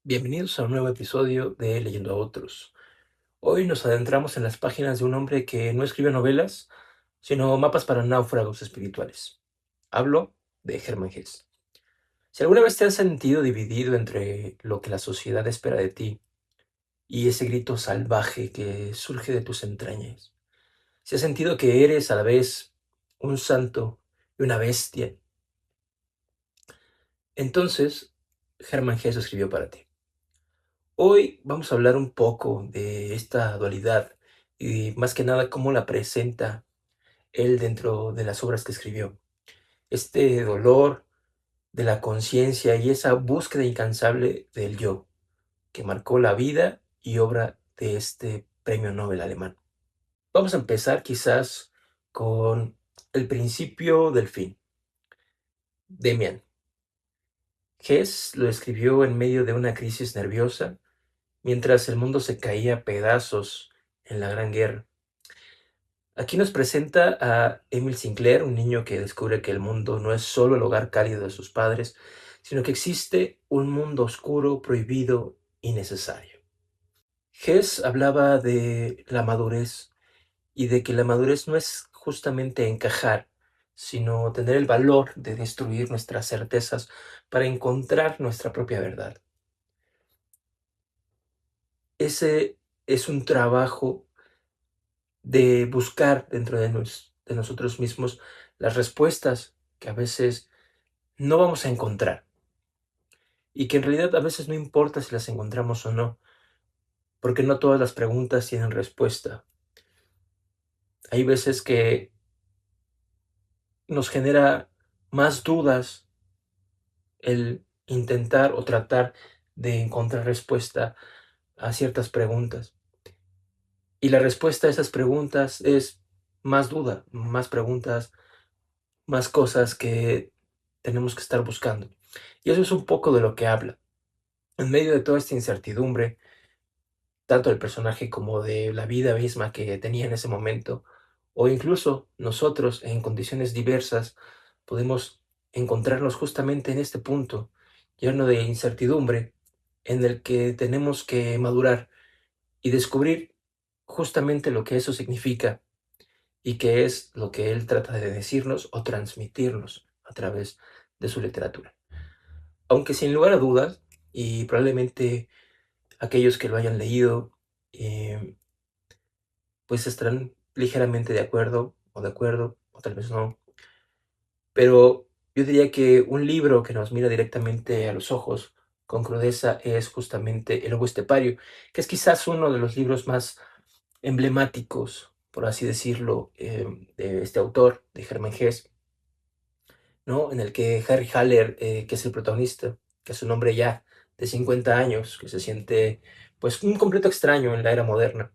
Bienvenidos a un nuevo episodio de Leyendo a Otros. Hoy nos adentramos en las páginas de un hombre que no escribe novelas, sino mapas para náufragos espirituales. Hablo de Hermann Hesse. Si alguna vez te has sentido dividido entre lo que la sociedad espera de ti y ese grito salvaje que surge de tus entrañas, si has sentido que eres a la vez un santo y una bestia, entonces Hermann Hesse escribió para ti. Hoy vamos a hablar un poco de esta dualidad y más que nada cómo la presenta él dentro de las obras que escribió. Este dolor de la conciencia y esa búsqueda incansable del yo que marcó la vida y obra de este premio Nobel alemán. Vamos a empezar quizás con el principio del fin. Demian. Hess lo escribió en medio de una crisis nerviosa mientras el mundo se caía a pedazos en la Gran Guerra. Aquí nos presenta a Emil Sinclair, un niño que descubre que el mundo no es solo el hogar cálido de sus padres, sino que existe un mundo oscuro, prohibido y necesario. Hess hablaba de la madurez y de que la madurez no es justamente encajar, sino tener el valor de destruir nuestras certezas para encontrar nuestra propia verdad. Ese es un trabajo de buscar dentro de nosotros mismos las respuestas que a veces no vamos a encontrar y que en realidad a veces no importa si las encontramos o no, porque no todas las preguntas tienen respuesta. Hay veces que nos genera más dudas el intentar o tratar de encontrar respuesta a ciertas preguntas. Y la respuesta a esas preguntas es más duda, más preguntas, más cosas que tenemos que estar buscando. Y eso es un poco de lo que habla. En medio de toda esta incertidumbre, tanto del personaje como de la vida misma que tenía en ese momento, o incluso nosotros en condiciones diversas, podemos encontrarnos justamente en este punto lleno de incertidumbre en el que tenemos que madurar y descubrir justamente lo que eso significa y qué es lo que él trata de decirnos o transmitirnos a través de su literatura. Aunque sin lugar a dudas, y probablemente aquellos que lo hayan leído, eh, pues estarán ligeramente de acuerdo, o tal vez no. Pero yo diría que un libro que nos mira directamente a los ojos con crudeza es justamente El lobo estepario, que es quizás uno de los libros más emblemáticos, por así decirlo, de este autor, de Hermann Hesse, ¿no? En el que Harry Haller, que es el protagonista, que es un hombre ya de 50 años, que se siente pues un completo extraño en la era moderna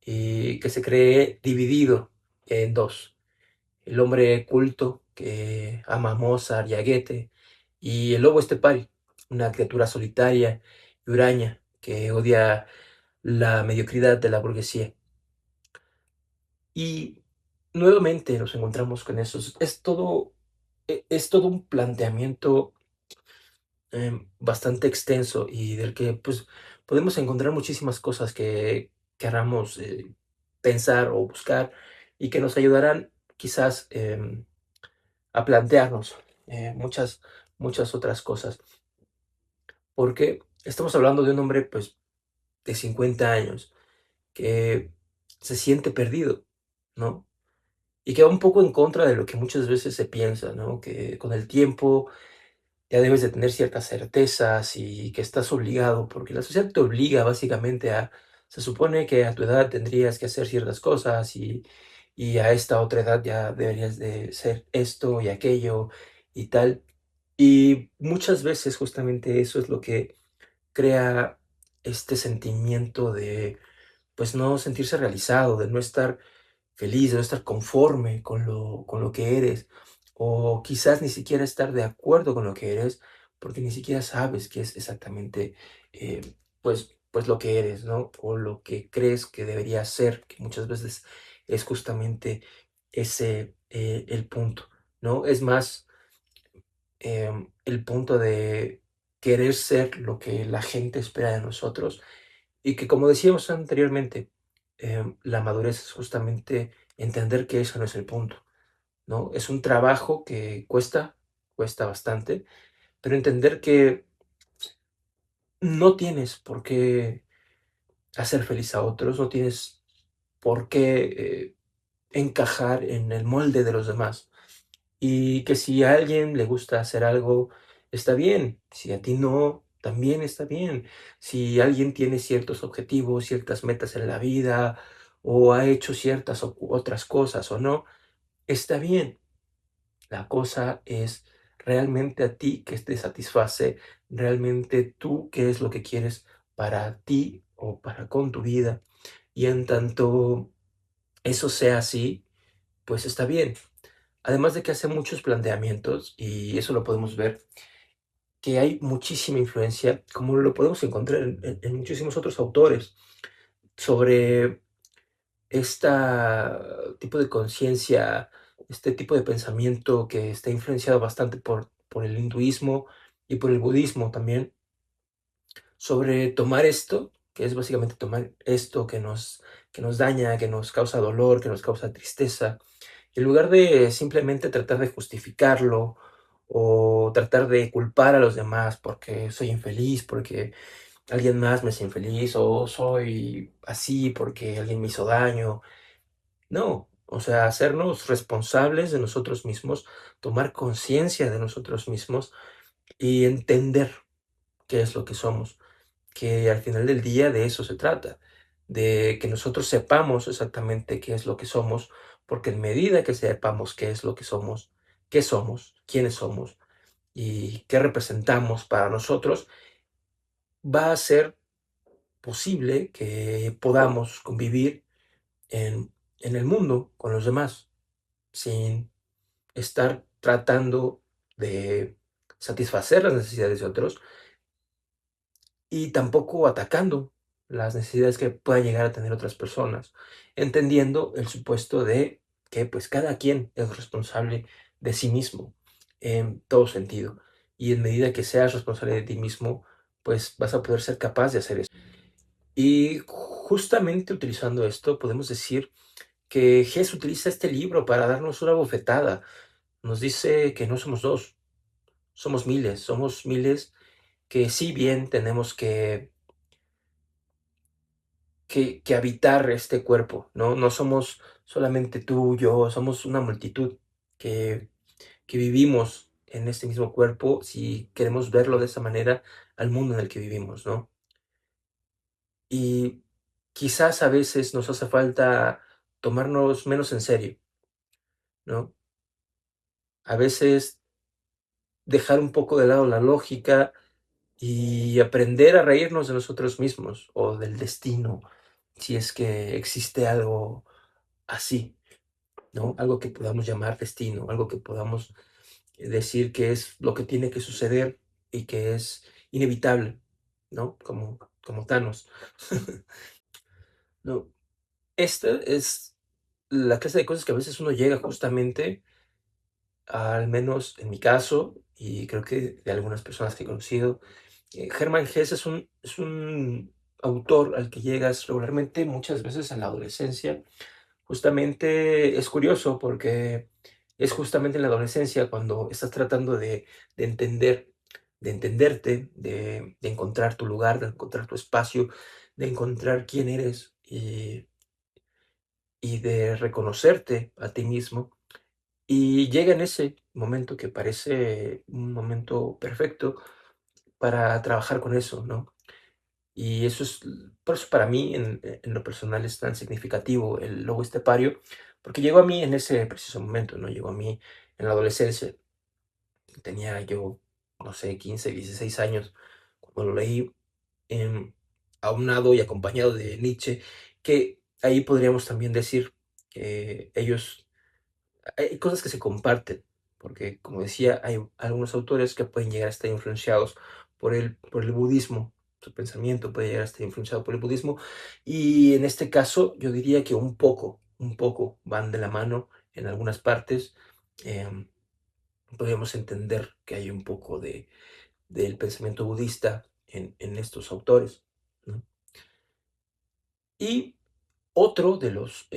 y que se cree dividido en dos. El hombre culto que ama a Mozart y a Goethe y el lobo estepario, una criatura solitaria y huraña que odia la mediocridad de la burguesía. Y nuevamente nos encontramos con eso. Es todo un planteamiento bastante extenso y del que pues podemos encontrar muchísimas cosas que queramos pensar o buscar y que nos ayudarán quizás a plantearnos muchas otras cosas. Porque estamos hablando de un hombre pues de 50 años que se siente perdido, ¿no? Y que va un poco en contra de lo que muchas veces se piensa, ¿no? Que con el tiempo ya debes de tener ciertas certezas y que estás obligado, porque la sociedad te obliga básicamente se supone que a tu edad tendrías que hacer ciertas cosas y a esta otra edad ya deberías de ser esto y aquello y tal. Y muchas veces justamente eso es lo que crea este sentimiento de, pues, no sentirse realizado, de no estar feliz, de no estar conforme con lo que eres, o quizás ni siquiera estar de acuerdo con lo que eres, porque ni siquiera sabes qué es exactamente, pues lo que eres, ¿no? O lo que crees que debería ser, que muchas veces es justamente ese, el punto, ¿no? Es más, el punto de querer ser lo que la gente espera de nosotros y que, como decíamos anteriormente, la madurez es justamente entender que eso no es el punto, ¿no? Es un trabajo que cuesta bastante, pero entender que no tienes por qué hacer feliz a otros, no tienes por qué encajar en el molde de los demás. Y que si a alguien le gusta hacer algo, está bien. Si a ti no, también está bien. Si alguien tiene ciertos objetivos, ciertas metas en la vida, o ha hecho ciertas otras cosas o no, está bien. La cosa es realmente a ti que te satisface, realmente tú qué es lo que quieres para ti o para con tu vida. Y en tanto eso sea así, pues está bien. Además de que hace muchos planteamientos, y eso lo podemos ver, que hay muchísima influencia, como lo podemos encontrar en muchísimos otros autores, sobre esta tipo de conciencia, este tipo de pensamiento que está influenciado bastante por el hinduismo y por el budismo también, sobre tomar esto, que es básicamente tomar esto que nos daña, que nos causa dolor, que nos causa tristeza, en lugar de simplemente tratar de justificarlo o tratar de culpar a los demás porque soy infeliz, porque alguien más me hace infeliz, o soy así porque alguien me hizo daño. No, o sea, hacernos responsables de nosotros mismos, tomar conciencia de nosotros mismos y entender qué es lo que somos, que al final del día de eso se trata, de que nosotros sepamos exactamente qué es lo que somos, porque en medida que sepamos qué es lo que somos, qué somos, quiénes somos y qué representamos para nosotros, va a ser posible que podamos convivir en el mundo con los demás, sin estar tratando de satisfacer las necesidades de otros, y tampoco atacando las necesidades que puedan llegar a tener otras personas, entendiendo el supuesto de que pues cada quien es responsable de sí mismo en todo sentido. Y en medida que seas responsable de ti mismo, pues vas a poder ser capaz de hacer eso. Y justamente utilizando esto, podemos decir que Jesús utiliza este libro para darnos una bofetada. Nos dice que no somos dos, somos miles que si bien tenemos que habitar este cuerpo, ¿no? No somos solamente tú, yo, somos una multitud que, que vivimos en este mismo cuerpo, si queremos verlo de esa manera, al mundo en el que vivimos, ¿no? Y quizás a veces nos hace falta tomarnos menos en serio, ¿no? A veces dejar un poco de lado la lógica y aprender a reírnos de nosotros mismos o del destino, si es que existe algo así, ¿no? Algo que podamos llamar destino, algo que podamos decir que es lo que tiene que suceder y que es inevitable, ¿no? Como Thanos. No, esta es la clase de cosas que a veces uno llega justamente, al menos en mi caso, y creo que de algunas personas que he conocido. Hermann Hesse es un autor al que llegas regularmente, muchas veces en la adolescencia. Justamente es curioso porque es justamente en la adolescencia cuando estás tratando de entender, de entenderte, de encontrar tu lugar, de encontrar tu espacio, de encontrar quién eres y de reconocerte a ti mismo. Y llega en ese momento que parece un momento perfecto para trabajar con eso, ¿no? Y eso es, por eso para mí en lo personal es tan significativo el lobo estepario, porque llegó a mí en ese preciso momento, ¿no? Llegó a mí en la adolescencia, tenía yo, no sé, 15 16 años, cuando lo leí, em, aunado y acompañado de Nietzsche, que ahí podríamos también decir que ellos hay cosas que se comparten, porque como decía, hay algunos autores que pueden llegar a estar influenciados por el budismo, su pensamiento puede llegar a estar influenciado por el budismo, y en este caso yo diría que un poco van de la mano en algunas partes. em, Podríamos entender que hay un poco del pensamiento budista en estos autores, ¿no? Y otro de los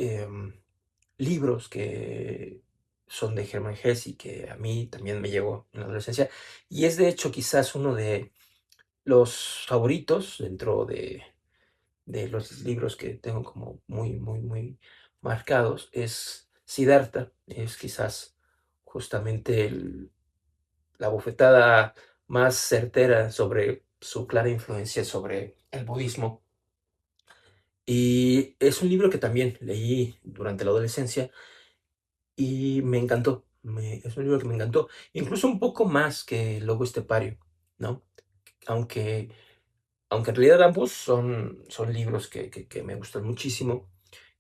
libros que son de Hermann Hesse y que a mí también me llegó en la adolescencia, y es de hecho quizás uno de los favoritos dentro de los libros que tengo como muy, muy, muy marcados, es Siddhartha. Es quizás justamente la bofetada más certera sobre su clara influencia sobre el budismo. Y es un libro que también leí durante la adolescencia y me encantó. Es un libro que me encantó, incluso un poco más que el Lobo Estepario, ¿no? Aunque, aunque en realidad ambos son libros que me gustan muchísimo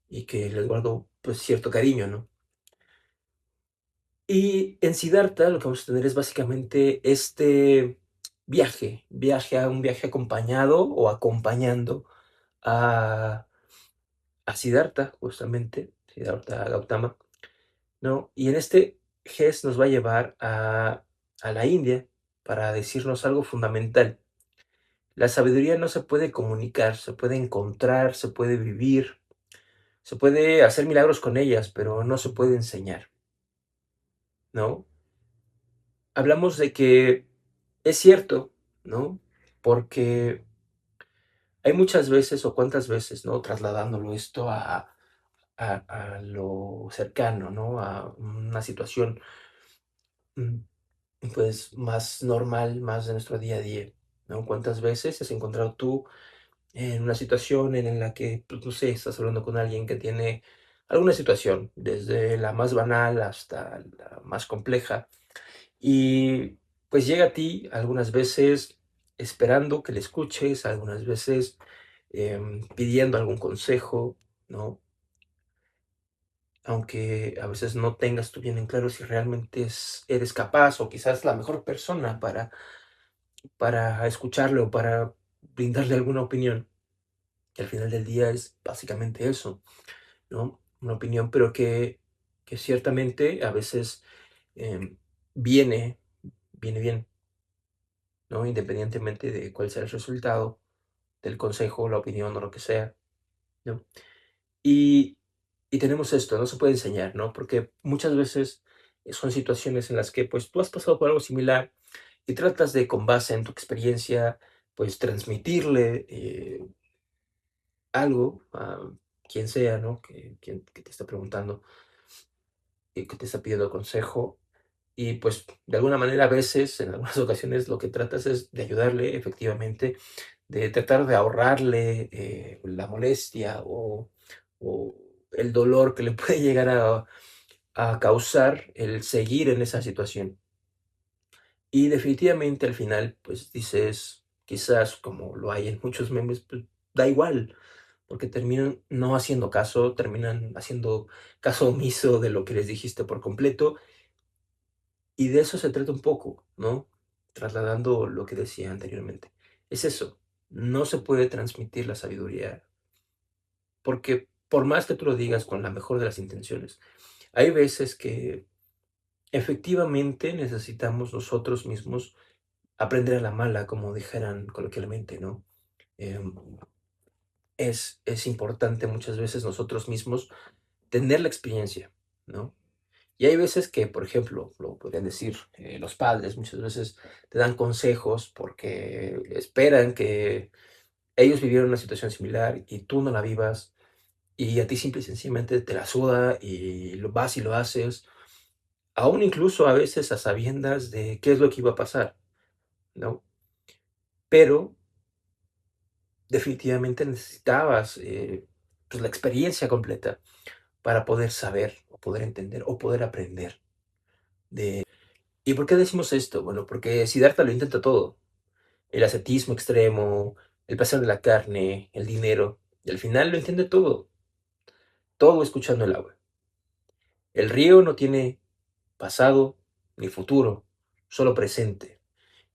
y que les guardo pues cierto cariño, ¿no? Y en Siddhartha lo que vamos a tener es básicamente este un viaje acompañado o acompañando a, a Siddhartha, justamente, Siddhartha Gautama, ¿no? Y en este GES nos va a llevar a la India para decirnos algo fundamental. La sabiduría no se puede comunicar, se puede encontrar, se puede vivir, se puede hacer milagros con ellas, pero no se puede enseñar, ¿no? Hablamos de que es cierto, ¿no? Porque hay muchas veces, o cuántas veces, ¿no? Trasladándolo esto a lo cercano, ¿no? A una situación, mm, pues, más normal, más de nuestro día a día, ¿no? ¿Cuántas veces has encontrado tú en una situación en la que, pues, no sé, estás hablando con alguien que tiene alguna situación, desde la más banal hasta la más compleja, y pues llega a ti algunas veces esperando que le escuches, algunas veces pidiendo algún consejo, ¿no? Aunque a veces no tengas tú bien en claro si realmente eres capaz o quizás la mejor persona para escucharle o para brindarle alguna opinión. Que al final del día es básicamente eso, ¿no? Una opinión, pero que ciertamente a veces em, viene, viene bien, ¿no? Independientemente de cuál sea el resultado del consejo, la opinión o lo que sea, ¿no? Y, y tenemos esto, no se puede enseñar, ¿no? Porque muchas veces son situaciones en las que pues tú has pasado por algo similar y tratas de, con base en tu experiencia, pues transmitirle algo a quien sea, ¿no? Que te está preguntando y que te está pidiendo consejo. Y pues de alguna manera a veces, en algunas ocasiones, lo que tratas es de ayudarle efectivamente, de tratar de ahorrarle la molestia o el dolor que le puede llegar a causar el seguir en esa situación. Y definitivamente al final, pues dices, quizás como lo hay en muchos memes, pues da igual, porque terminan no haciendo caso, terminan haciendo caso omiso de lo que les dijiste por completo, y de eso se trata un poco, ¿no? Trasladando lo que decía anteriormente. Es eso, no se puede transmitir la sabiduría, porque por más que tú lo digas con la mejor de las intenciones, hay veces que efectivamente necesitamos nosotros mismos aprender a la mala, como dijeran coloquialmente, ¿no? Em, es importante muchas veces nosotros mismos tener la experiencia, ¿no? Y hay veces que, por ejemplo, lo podrían decir los padres, muchas veces te dan consejos porque esperan que ellos vivieron una situación similar y tú no la vivas y a ti simple y sencillamente te la suda y lo vas y lo haces, aún incluso a veces a sabiendas de qué es lo que iba a pasar, ¿no? Pero definitivamente necesitabas pues la experiencia completa para poder saber o poder entender o poder aprender. ¿Y por qué decimos esto? Bueno, porque Siddhartha lo intenta todo. El ascetismo extremo, el placer de la carne, el dinero. Y al final lo entiende todo. Todo escuchando el agua. El río no tiene pasado ni futuro, solo presente.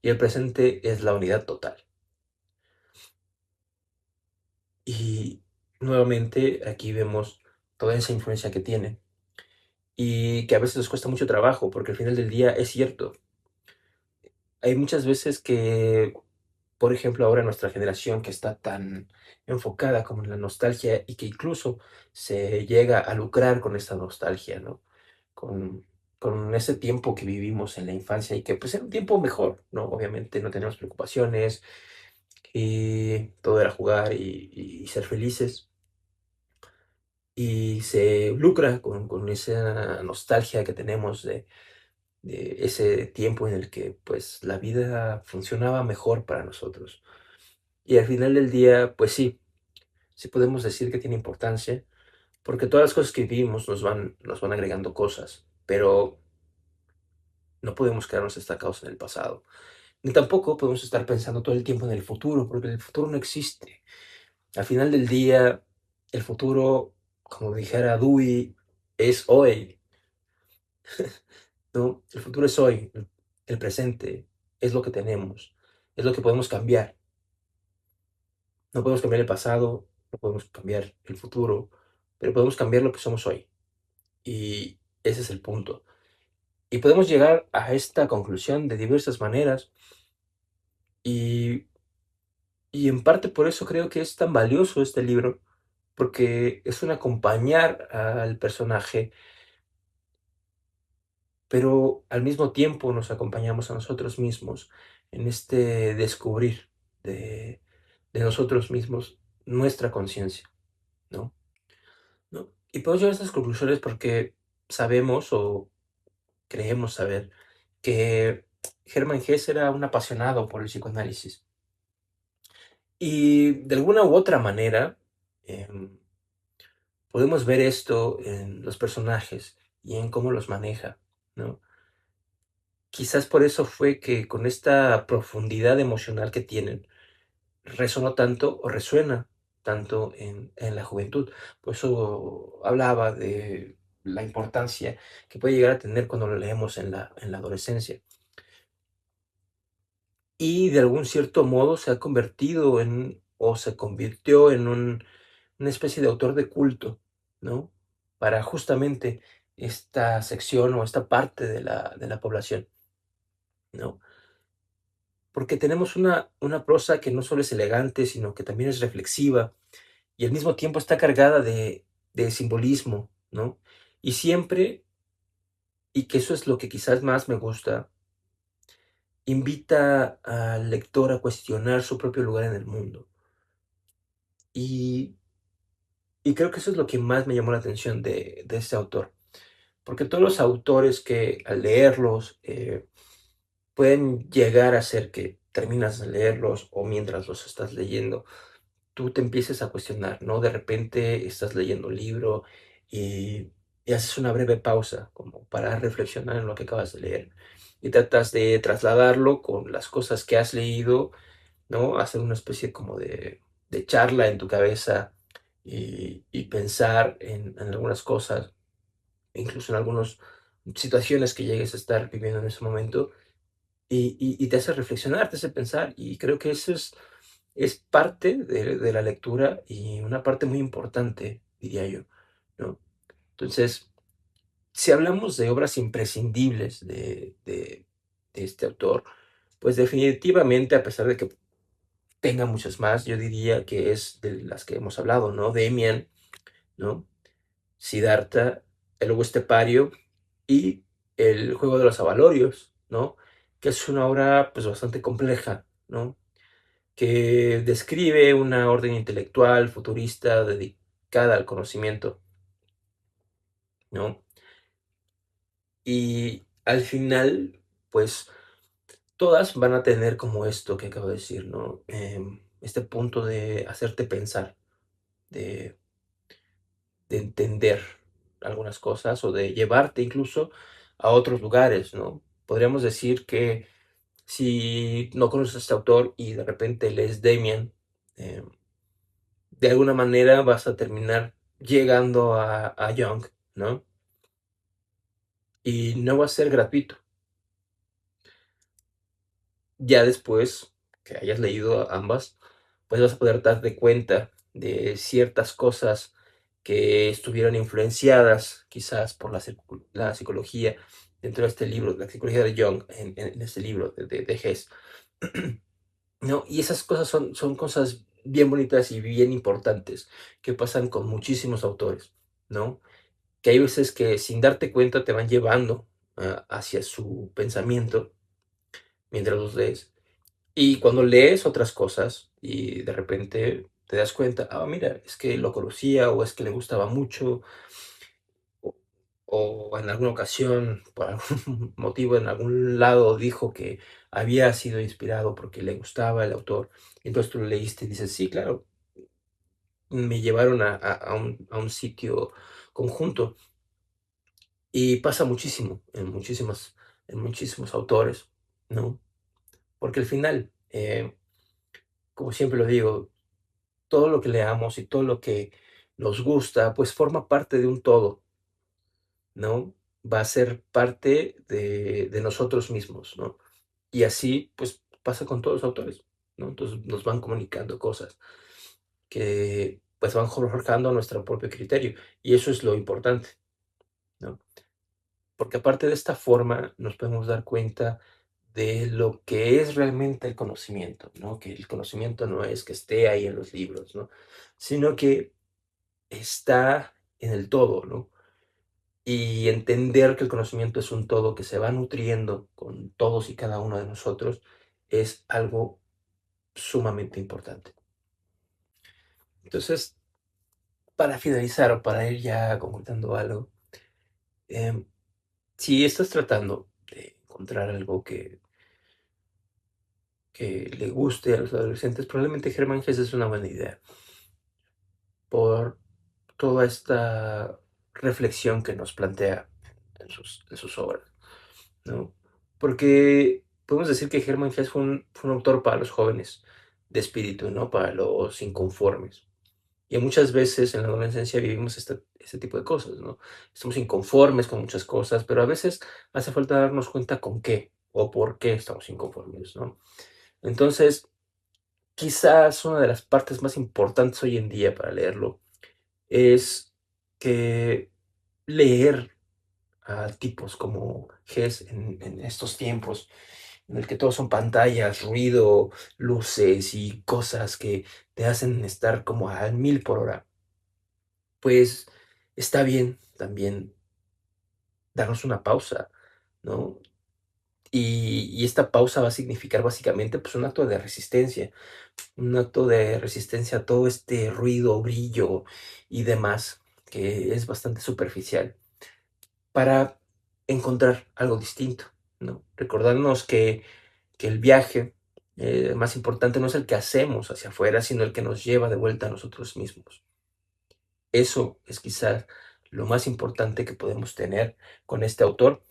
Y el presente es la unidad total. Y nuevamente aquí vemos toda esa influencia que tiene. Y que a veces nos cuesta mucho trabajo, porque al final del día es cierto. Hay muchas veces que, por ejemplo, ahora nuestra generación que está tan enfocada como en la nostalgia y que incluso se llega a lucrar con esta nostalgia, ¿no? Con, con ese tiempo que vivimos en la infancia y que pues era un tiempo mejor, ¿no? Obviamente no teníamos preocupaciones y todo era jugar y ser felices. Y se lucra con esa nostalgia que tenemos de ese tiempo en el que pues la vida funcionaba mejor para nosotros. Y al final del día, pues sí, sí podemos decir que tiene importancia, porque todas las cosas que vivimos nos van agregando cosas, pero no podemos quedarnos estancados en el pasado. Ni tampoco podemos estar pensando todo el tiempo en el futuro, porque el futuro no existe. Al final del día, el futuro, como dijera Dewey, es hoy, ¿no? El futuro es hoy, el presente es lo que tenemos, es lo que podemos cambiar. No podemos cambiar el pasado, no podemos cambiar el futuro, pero podemos cambiar lo que somos hoy. Y ese es el punto. Y podemos llegar a esta conclusión de diversas maneras y, y en parte por eso creo que es tan valioso este libro, porque es un acompañar al personaje, pero al mismo tiempo nos acompañamos a nosotros mismos en este descubrir de, de nosotros mismos nuestra conciencia, ¿no? ¿No? Y podemos llegar a estas conclusiones porque sabemos o creemos saber que Hermann Hesse era un apasionado por el psicoanálisis. Y de alguna u otra manera, em, podemos ver esto en los personajes y en cómo los maneja, ¿no? Quizás por eso fue que con esta profundidad emocional que tienen, resonó tanto o resuena tanto en la juventud. Por eso hablaba de la importancia que puede llegar a tener cuando lo leemos en la adolescencia. Y de algún cierto modo se ha convertido en, o se convirtió en una especie de autor de culto, ¿no? Para justamente esta sección o esta parte de la población, ¿no? Porque tenemos una prosa que no solo es elegante, sino que también es reflexiva y al mismo tiempo está cargada de simbolismo, ¿no? Y siempre, y que eso es lo que quizás más me gusta, invita al lector a cuestionar su propio lugar en el mundo. Y, y creo que eso es lo que más me llamó la atención de este autor, porque todos los autores que al leerlos pueden llegar a ser que terminas de leerlos o mientras los estás leyendo, tú te empieces a cuestionar, ¿no? De repente estás leyendo un libro y, y haces una breve pausa como para reflexionar en lo que acabas de leer y tratas de trasladarlo con las cosas que has leído, ¿no? Hacer una especie como de charla en tu cabeza y pensar en algunas cosas, incluso en algunas situaciones que llegues a estar viviendo en ese momento y te hace reflexionar, te hace pensar y creo que eso es parte de la lectura y una parte muy importante, diría yo, ¿no? Entonces, si hablamos de obras imprescindibles de este autor, pues definitivamente, a pesar de que tenga muchas más, yo diría que es de las que hemos hablado, ¿no? Demian, ¿no? Siddhartha, el lobo estepario y el juego de los abalorios, ¿no? Que es una obra, pues, bastante compleja, ¿no? Que describe una orden intelectual futurista dedicada al conocimiento, ¿no? Y al final, pues todas van a tener como esto que acabo de decir, ¿no? Este punto de hacerte pensar, de, de entender algunas cosas o de llevarte incluso a otros lugares, ¿no? Podríamos decir que si no conoces a este autor y de repente lees Damien, eh, de alguna manera vas a terminar llegando a Jung, ¿no? Y no va a ser gratuito. Ya después que hayas leído ambas, pues vas a poder darte cuenta de ciertas cosas que estuvieron influenciadas quizás por la psicología dentro de este libro, La psicología de Jung, en este libro de Hess, ¿no? Y esas cosas son cosas bien bonitas y bien importantes que pasan con muchísimos autores, ¿no? Que hay veces que sin darte cuenta te van llevando hacia su pensamiento mientras los lees. Y cuando lees otras cosas y de repente te das cuenta, ah, mira, es que lo conocía o es que le gustaba mucho o, o en alguna ocasión, por algún motivo, en algún lado dijo que había sido inspirado porque le gustaba el autor. Entonces tú lo leíste y dices, sí, claro, me llevaron a un sitio conjunto. Y pasa muchísimo en muchísimos autores, ¿no? Porque al final, como siempre lo digo, todo lo que leamos y todo lo que nos gusta, pues forma parte de un todo, ¿no? Va a ser parte de nosotros mismos, ¿no? Y así, pues pasa con todos los autores, ¿no? Entonces nos van comunicando cosas que pues van forjando nuestro propio criterio. Y eso es lo importante, ¿no? Porque aparte de esta forma nos podemos dar cuenta de lo que es realmente el conocimiento, ¿no? Que el conocimiento no es que esté ahí en los libros, ¿no? Sino que está en el todo, ¿no? Y entender que el conocimiento es un todo que se va nutriendo con todos y cada uno de nosotros es algo sumamente importante. Entonces, para finalizar o para ir ya concretando algo, em, si estás tratando de encontrar algo que le guste a los adolescentes, probablemente Germán Hesse es una buena idea por toda esta reflexión que nos plantea en sus obras, ¿no? Porque podemos decir que Hermann Hesse fue un autor para los jóvenes de espíritu, ¿no? Para los inconformes. Y muchas veces en la adolescencia vivimos este tipo de cosas, ¿no? Estamos inconformes con muchas cosas, pero a veces hace falta darnos cuenta con qué o por qué estamos inconformes, ¿no? Entonces, quizás una de las partes más importantes hoy en día para leerlo es que leer a tipos como Hess en estos tiempos en el que todo son pantallas, ruido, luces y cosas que te hacen estar como al 1000 por hora, pues está bien también darnos una pausa, ¿no? Y esta pausa va a significar básicamente pues un acto de resistencia a todo este ruido, brillo y demás, que es bastante superficial, para encontrar algo distinto, ¿no? Recordarnos que el viaje más importante no es el que hacemos hacia afuera, sino el que nos lleva de vuelta a nosotros mismos. Eso es quizás lo más importante que podemos tener con este autor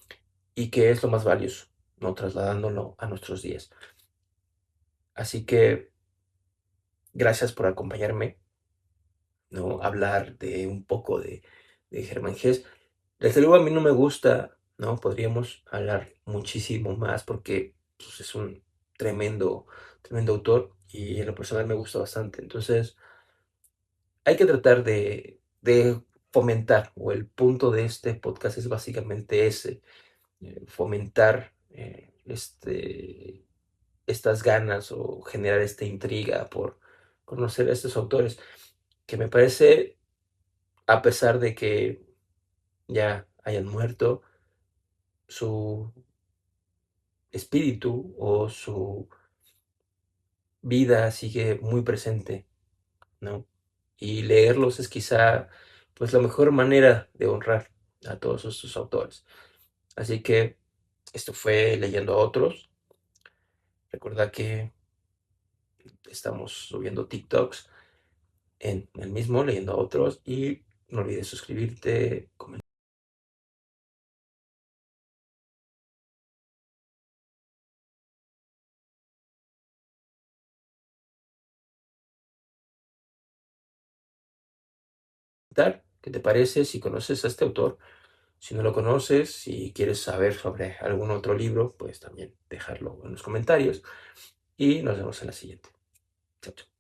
y que es lo más valioso, ¿no? Trasladándolo a nuestros días. Así que gracias por acompañarme, ¿no? Hablar de un poco de Germán Hesse. Desde luego a mí no me gusta, ¿no? Podríamos hablar muchísimo más porque pues, es un tremendo, tremendo autor y en lo personal me gusta bastante. Entonces, hay que tratar de fomentar, o el punto de este podcast es básicamente ese, fomentar estas ganas o generar esta intriga por conocer a estos autores, que me parece, a pesar de que ya hayan muerto, su espíritu o su vida sigue muy presente, ¿no? Y leerlos es quizá, pues, la mejor manera de honrar a todos estos autores. Así que esto fue Leyendo a Otros. Recuerda que estamos subiendo TikToks en el mismo, Leyendo a Otros, y no olvides suscribirte, comentar qué te parece, si conoces a este autor. Si no lo conoces, si quieres saber sobre algún otro libro, pues también dejarlo en los comentarios y nos vemos en la siguiente. Chao, chao.